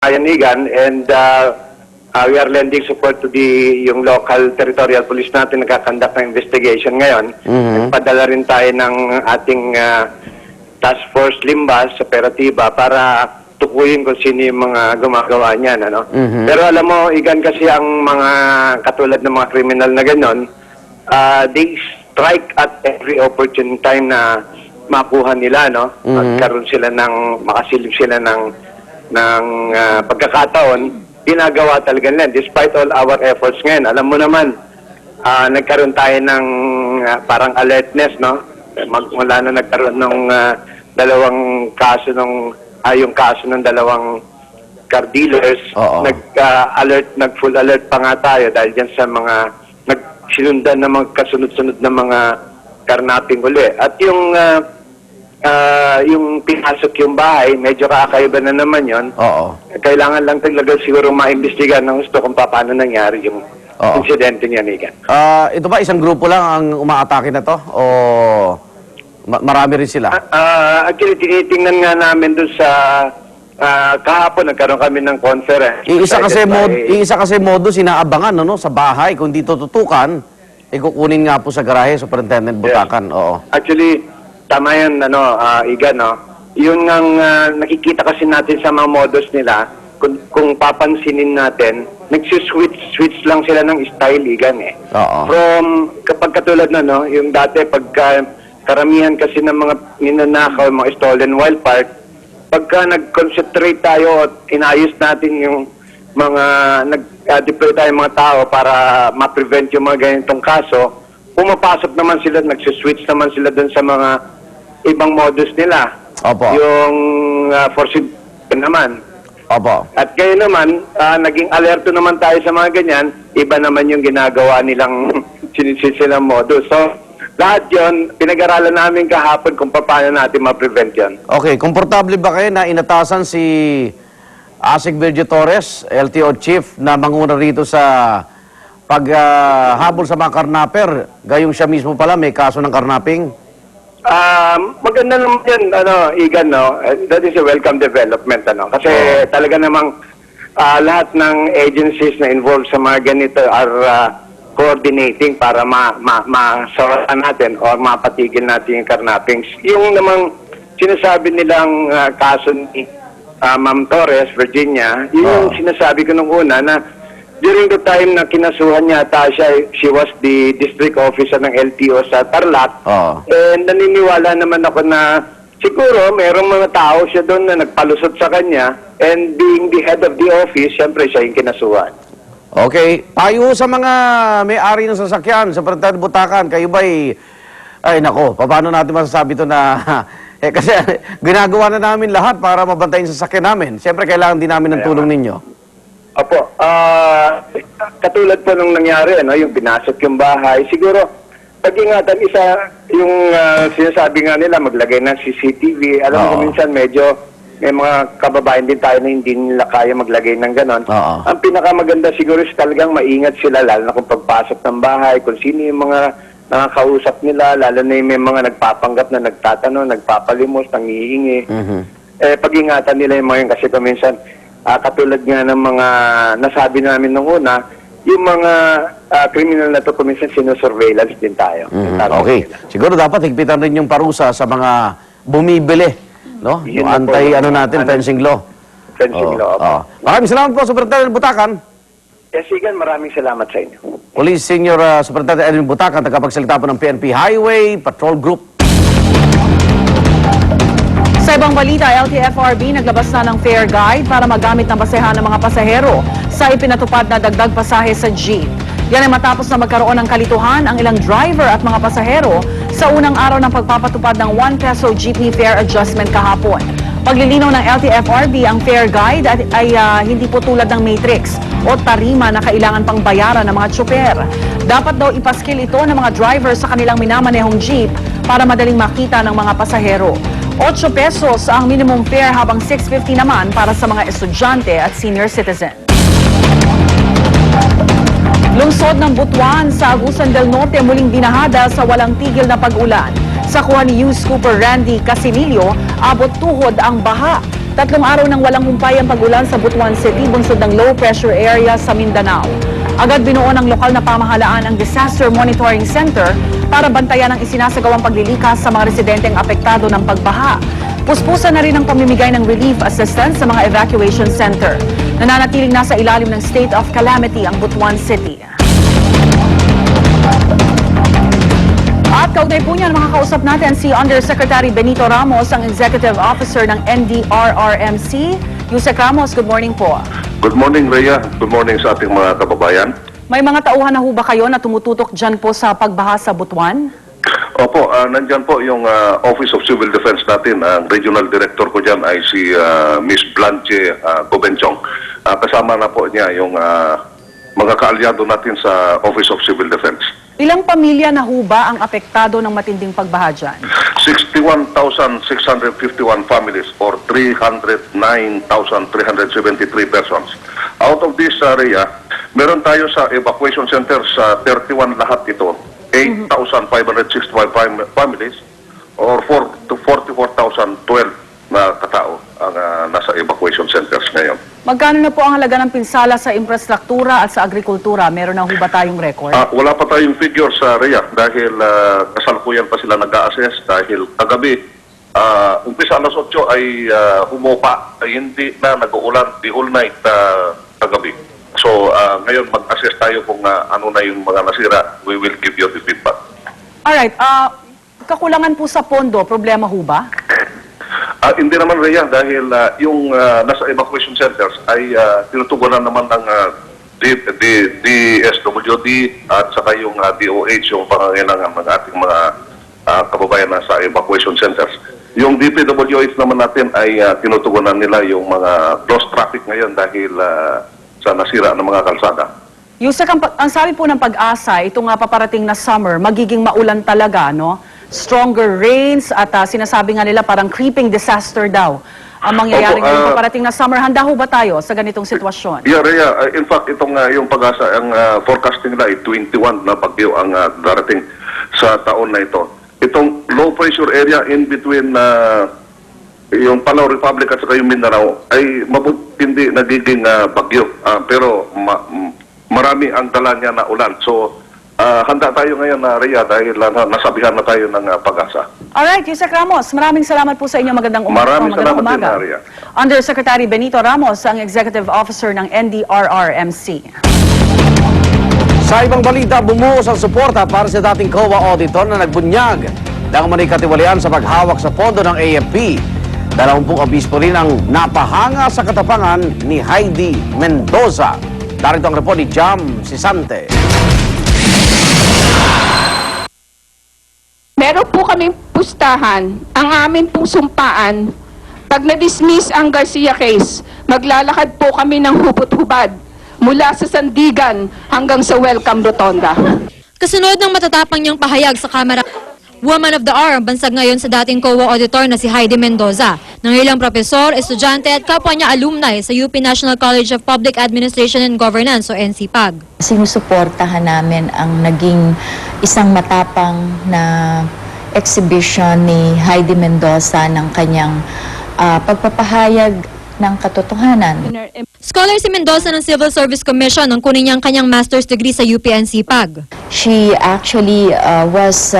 Igan, and we are lending support to yung local territorial police natin nagkakandak ng investigation ngayon. Nagpadala rin tayo ng ating task force Limbas, operatiba, para tukuyin kung sino yung mga gumagawa niyan. Ano? Pero alam mo, Igan, kasi ang mga katulad ng mga kriminal na gano'n, they strike at every opportune time na makuha nila, no? Magkaroon sila ng, makasilip sila ng pagkakataon, ginagawa talaga nila. Despite all our efforts ngayon, alam mo naman, nagkaroon tayo ng parang alertness, no? Mula na nagkaroon ng dalawang kaso yung kaso ng dalawang car dealers, nag-full alert pa nga tayo dahil dyan sa mga nagsinundan na magkasunod-sunod na mga karnaping uli. At yung pinasok yung bahay, medyo kakaiba na naman yon. Kailangan lang talaga siguro maimbestigahan ng gusto kung paano nangyari yung insidente niya, Igan. Ito ba isang grupo lang ang umaatake na to? O marami rin sila? Actually, tinitingnan nga namin doon sa kahapon, nagkaroon kami ng conference. Iisa kasi modus inaabangan, no, sa bahay. Kung di tututukan, kukunin nga po sa garahe, Superintendent Butacan. Yes. Actually, tama yan, Igan, no? Yun ang nakikita kasi natin sa mga modus nila, kung papansinin natin, nagsuswitch lang sila ng style, Igan, eh. From, kapag katulad na, no, yung dati, pagka karamihan kasi ng mga ninanakaw, mga stolen wild part, pagka nag-concentrate tayo at inayos natin yung mga, nag-deploy tayo mga tao para ma-prevent yung mga ganitong kaso, pumapasok naman sila, nagsuswitch naman sila dun sa mga ibang modus nila. Yung forced naman. At kayo naman, naging alerto naman tayo sa mga ganyan, iba naman yung ginagawa nilang silang modus. So, lahat yun, pinag-aralan namin kahapon kung paano natin ma-prevent yun. Okay, komportable ba kayo na inatasan si Asik Virgil Torres, LTO Chief, na manguna rito sa paghabol sa mga karnaper, gayong siya mismo pala may kaso ng karnaping? Maganda naman yan, Igan, no? That is a welcome development, kasi talaga namang lahat ng agencies na involved sa mga ganito are coordinating para masawatan natin o mapatigil natin yung karnapings. Yung namang sinasabi nilang kaso ni Ma'am Torres, Virginia, yun yung sinasabi ko nung una na during the time na kinasuhan niya siya, she was the district officer ng LTO sa Tarlac. And naniniwala naman ako na siguro mayroong mga tao siya doon na nagpalusot sa kanya, and being the head of the office, siyempre siya yung kinasuhan. Okay. Payo sa mga may-ari ng sasakyan, sa Superintendent Butacan, kayo ba'y, ay nako, paano natin masasabi ito na, kasi ginagawa na namin lahat para mabantayin sa sasakyan namin. Siyempre, kailangan din namin ng tulong ninyo. Opo. Katulad po nung nangyari, yung pinasok yung bahay, siguro, pag-ingatan yung sinasabi nga nila, maglagay ng CCTV. Alam mo, minsan medyo may mga kababayan din tayo na hindi nila kaya maglagay ng ganon. Ang pinakamaganda siguro is talagang maingat sila, lalo na kung pagpasok ng bahay, kung sino yung mga nakakausap nila, lalo na yung may mga nagpapanggap na nagtatanong, nagpapalimos, nangihingi. Pag-ingatan nila yung mga yun kasi kung minsan, katulad nga ng mga nasabi namin nung una, yung mga criminal na to, kung minsan sinusurveillance din tayo. Okay. Siguro dapat higpitan rin yung parusa sa mga bumibili. No? Yung fencing law. Fencing law. Maraming salamat po, Superintendent Butacan. Yes, Igan, maraming salamat sa inyo. Police Senior Superintendent Edwin Butacan, tagapagsalita po ng PNP Highway Patrol Group. Sa ibang balita, LTFRB naglabas na ng fare guide para magamit ng basehan ng mga pasahero sa ipinatupad na dagdag pasahe sa jeep. Yan ay matapos na magkaroon ng kalituhan ang ilang driver at mga pasahero sa unang araw ng pagpapatupad ng 1 peso jeepney fare adjustment kahapon. Paglilinaw ng LTFRB, ang fare guide ay hindi po tulad ng matrix o tarima na kailangan pang bayaran ng mga tsoper. Dapat daw ipaskil ito ng mga driver sa kanilang minamanehong jeep para madaling makita ng mga pasahero. 8 pesos ang minimum fare habang 6.50 naman para sa mga estudyante at senior citizen. Lungsod ng Butuan sa Agusan del Norte muling binahada sa walang tigil na pag-ulan. Sa kuha ni News Cooper Randy Casinillo, abot tuhod ang baha. Tatlong araw nang walang humpay ang pag-ulan sa Butuan City, bunsod ng low pressure area sa Mindanao. Agad binuo ng lokal na pamahalaan ang Disaster Monitoring Center para bantayan ang isinasagawang paglilikas sa mga residenteng apektado ng pagbaha. Puspusan na rin ang pamimigay ng relief assistance sa mga evacuation center. Nananatiling nasa ilalim ng state of calamity ang Butuan City. At kaugnay po niyan, makakausap natin si Undersecretary Benito Ramos, ang Executive Officer ng NDRRMC. Yusek Ramos, good morning po. Good morning, Rhea. Good morning sa ating mga kababayan. May mga tauhan na ho ba kayo na tumututok dyan po sa pagbaha sa Butuan? Opo, nandyan po yung Office of Civil Defense natin. Ang regional director ko dyan ay si Miss Blanche Gobenchong. Kasama na po niya yung mga kaalyado natin sa Office of Civil Defense. Ilang pamilya na ho ba ang apektado ng matinding pagbaha dyan? 61,651 families or 309,373 persons. Out of this area, meron tayo sa evacuation center sa 31 lahat ito. 8,565 families or 44,012 na katao ang nasa evacuation centers ngayon. Magkano na po ang halaga ng pinsala sa infrastruktura at sa agrikultura? Meron na ho ba tayong record? Wala pa tayong figure sa REA dahil kasalukuyan pa sila nag-a-assess dahil kagabi, umpisa alas 8 ay humupa, ay hindi na nag-uulan the whole night kagabi. So ngayon mag-assess tayo kung ano na yung mga nasira. We will give you the feedback. Alright, kakulangan po sa pondo, problema ho ba? Hindi naman, Rhea, dahil yung nasa evacuation centers ay tinutugunan naman ng DSWD at saka yung DOH, yung pangangailangan ng ating mga kababayan na sa evacuation centers. Yung DPWH naman natin ay tinutugunan nila yung mga lost traffic ngayon dahil sa nasira ng mga kalsada. Yusek, ang sabi po ng Pag-asa, ito nga paparating na summer, magiging maulan talaga, no? Stronger rains at sinasabi nga nila parang creeping disaster daw ang mangyayari ngayong paparating na summer. Handa ho ba tayo sa ganitong sitwasyon? Yeah, Rhea, in fact, itong yung Pag-asa, ang forecasting nila ay 21 na bagyo ang darating sa taon na ito. Itong low pressure area in between yung Palau Republic at saka yung Mindanao ay hindi nagiging bagyo. Pero marami ang dala niya na ulan. So, handa tayo ngayon na Rhea dahil nasabihan na tayo ng Pag-asa. Alright, Yusek Ramos, maraming salamat po sa inyo. Magandang umaga. Maraming salamat din, Rhea. Undersecretary Benito Ramos, ang Executive Officer ng NDRRMC. Sa ibang balita, bumuhos ang suporta para sa dating COA auditor na nagbunyag ng manikatiwalian sa paghawak sa pondo ng AFP. 20 obispo rin ang napahanga sa katapangan ni Heidi Mendoza. Darito ang report ni Jam Sisante. Meron po kaming pustahan, ang amin pong sumpaan. Pag na-dismiss ang Garcia case, maglalakad po kami ng hubot-hubad mula sa Sandigan hanggang sa Welcome Rotonda. Kasunod ng matatapang niyang pahayag sa Kamara, Woman of the Hour ang bansag ngayon sa dating COA auditor na si Heidi Mendoza, ng ilang profesor, estudyante at kapwa niya alumni sa UP National College of Public Administration and Governance o NCPAG. Sinusuportahan namin ang naging isang matapang na exhibition ni Heidi Mendoza ng kanyang pagpapahayag ng katotohanan. Scholar si Mendoza ng Civil Service Commission nang kunin niya ang kanyang master's degree sa UP NCPAG. She actually was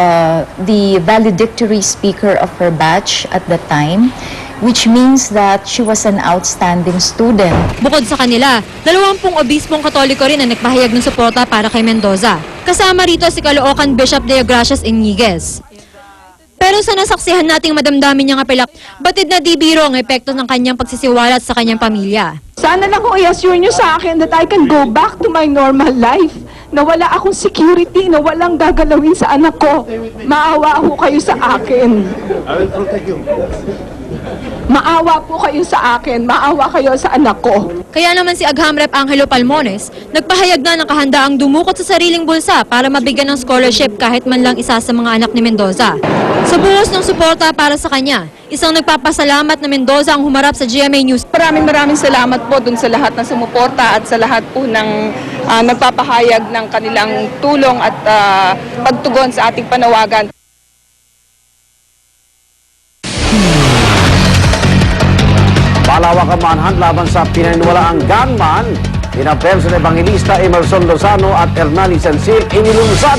the valedictory speaker of her batch at the time, which means that she was an outstanding student. Bukod sa kanila, 20 obispong katoliko rin ang nagpahayag ng suporta para kay Mendoza. Kasama rito si Caloocan Bishop Deogracias Iniguez. Pero sa nasaksihan nating madamdamin niyang apelak, batid na di biro ang epekto ng kanyang pagsisiwalat sa kanyang pamilya. Sana lang ho i-assure nyo sa akin that I can go back to my normal life, na wala akong security, na walang gagalawin sa anak ko. Maawa ho kayo sa akin. Maawa po kayo sa akin, maawa kayo sa anak ko. Kaya naman si Agham Rep Angelo Palmones, nagpahayag na ng kahandaang dumukot sa sariling bulsa para mabigyan ng scholarship kahit man lang isa sa mga anak ni Mendoza. Sa buhos ng suporta para sa kanya, isang nagpapasalamat na Mendoza ang humarap sa GMA News. Maraming salamat po dun sa lahat ng sumuporta at sa lahat po ng nagpapahayag ng kanilang tulong at pagtugon sa ating panawagan. Malawak ang manhunt laban sa pinaniwalaang gunman na Benson Evangelista, Emerson Lozano at Hernani Sensil inilunsad.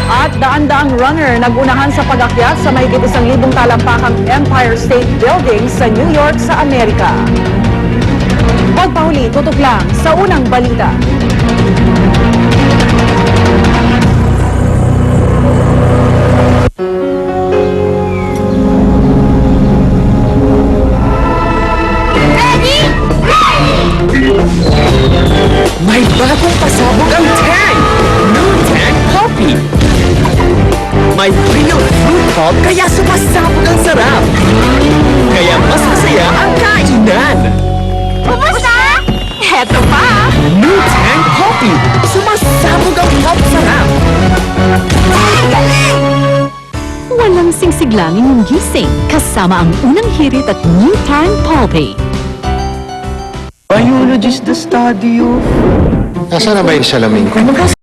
At daan-daang runner nagunahan sa pag-akyat sa mahigit 1,000 talampakang Empire State Building sa New York sa Amerika. Pagpahuli, tutok lang sa unang balita. May bagong pasabog ang Tang! New Tang Coffee! May real fruit pulp kaya sumasabog ang sarap! Kaya mas masaya ang kainan! Kumusta? Heto pa! New Tang Coffee! Sumasabog ang pulp sarap! Walang singsiglangin ng gising kasama ang unang hirit at New Tang Pulpy. Biologist the study of... Nasaan na ba yung salamin ko?